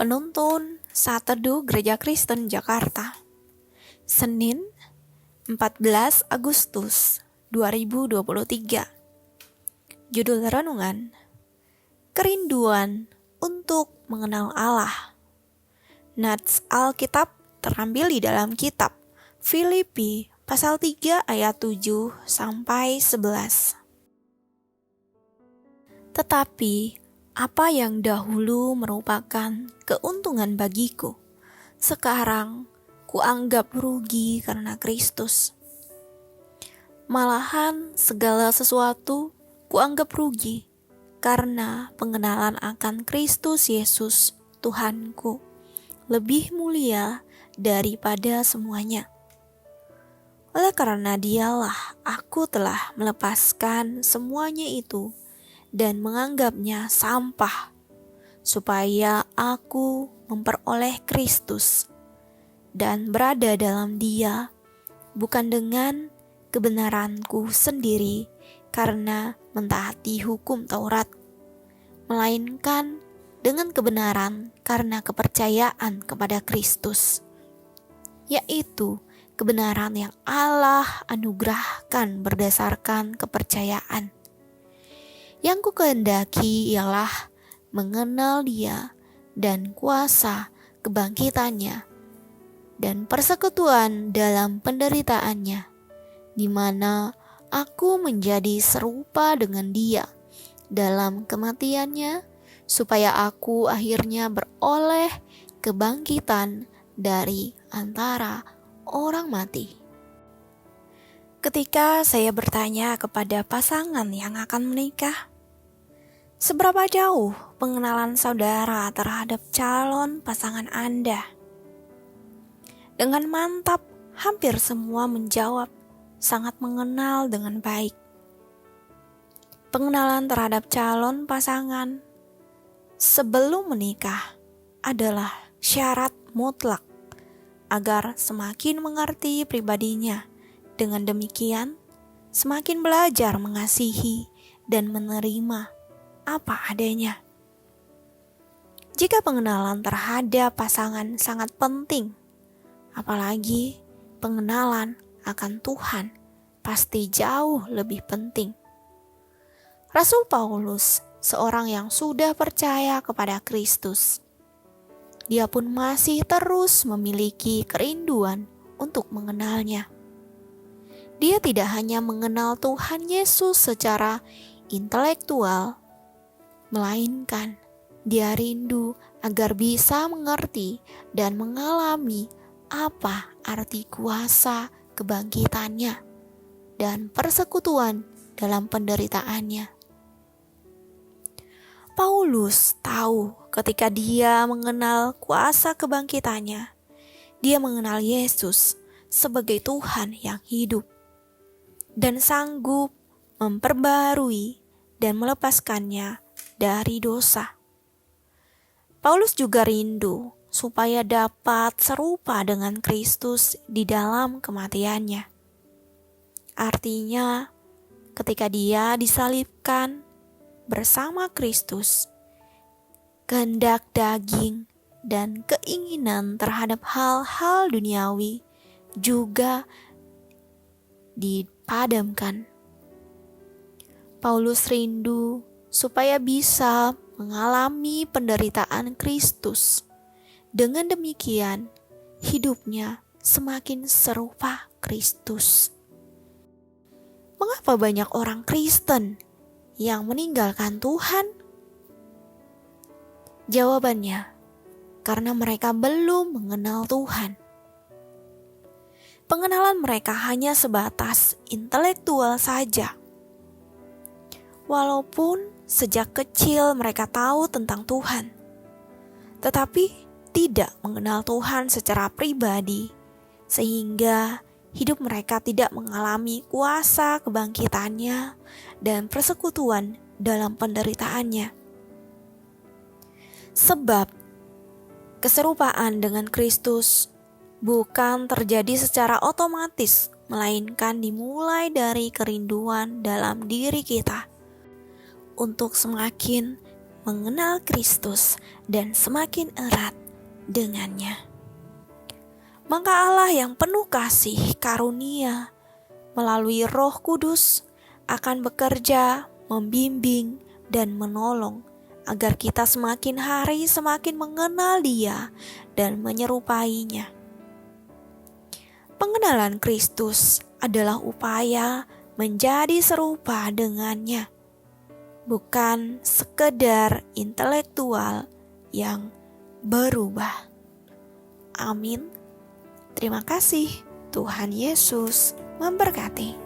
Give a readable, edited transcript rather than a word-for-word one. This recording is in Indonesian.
Penuntun Saat Teduh Gereja Kristen Jakarta, Senin 14 Agustus 2023. Judul renungan: Kerinduan untuk mengenal Allah. Nats Alkitab terambil di dalam kitab Filipi pasal 3 ayat 7 sampai 11. Tetapi apa yang dahulu merupakan keuntungan bagiku, sekarang kuanggap rugi karena Kristus. Malahan segala sesuatu kuanggap rugi karena pengenalan akan Kristus Yesus Tuhanku lebih mulia daripada semuanya. Oleh karena Dialah aku telah melepaskan semuanya itu dan menganggapnya sampah, supaya aku memperoleh Kristus dan berada dalam Dia, bukan dengan kebenaranku sendiri karena mentaati hukum Taurat, melainkan dengan kebenaran karena kepercayaan kepada Kristus, yaitu kebenaran yang Allah anugerahkan berdasarkan kepercayaan. Yang kukehendaki ialah mengenal Dia dan kuasa kebangkitannya dan persekutuan dalam penderitaannya, di mana aku menjadi serupa dengan Dia dalam kematiannya, supaya aku akhirnya beroleh kebangkitan dari antara orang mati. Ketika saya bertanya kepada pasangan yang akan menikah, seberapa jauh pengenalan saudara terhadap calon pasangan Anda? Dengan mantap, hampir semua menjawab sangat mengenal dengan baik. Pengenalan terhadap calon pasangan sebelum menikah adalah syarat mutlak agar semakin mengerti pribadinya. Dengan demikian, semakin belajar mengasihi dan menerima apa adanya. Jika pengenalan terhadap pasangan sangat penting, apalagi pengenalan akan Tuhan pasti jauh lebih penting. Rasul Paulus, seorang yang sudah percaya kepada Kristus, dia pun masih terus memiliki kerinduan untuk mengenalnya. Dia tidak hanya mengenal Tuhan Yesus secara intelektual, melainkan dia rindu agar bisa mengerti dan mengalami apa arti kuasa kebangkitannya dan persekutuan dalam penderitaannya. Paulus tahu ketika dia mengenal kuasa kebangkitannya, dia mengenal Yesus sebagai Tuhan yang hidup dan sanggup memperbarui dan melepaskannya dari dosa. Paulus juga rindu supaya dapat serupa dengan Kristus di dalam kematiannya. Artinya, ketika dia disalibkan bersama Kristus, kehendak daging dan keinginan terhadap hal-hal duniawi juga dipadamkan. Paulus rindu supaya bisa mengalami penderitaan Kristus. Dengan demikian, hidupnya semakin serupa Kristus. Mengapa banyak orang Kristen yang meninggalkan Tuhan? Jawabannya, karena mereka belum mengenal Tuhan. Pengenalan mereka hanya sebatas intelektual saja. Walaupun sejak kecil mereka tahu tentang Tuhan, tetapi tidak mengenal Tuhan secara pribadi, sehingga hidup mereka tidak mengalami kuasa kebangkitannya dan persekutuan dalam penderitaannya. Sebab keserupaan dengan Kristus bukan terjadi secara otomatis, melainkan dimulai dari kerinduan dalam diri kita untuk semakin mengenal Kristus dan semakin erat dengannya. Maka Allah yang penuh kasih karunia melalui Roh Kudus akan bekerja, membimbing, dan menolong agar kita semakin hari semakin mengenal Dia dan menyerupainya. Pengenalan Kristus adalah upaya menjadi serupa dengannya, bukan sekedar intelektual yang berubah. Amin. Terima kasih. Tuhan Yesus memberkati.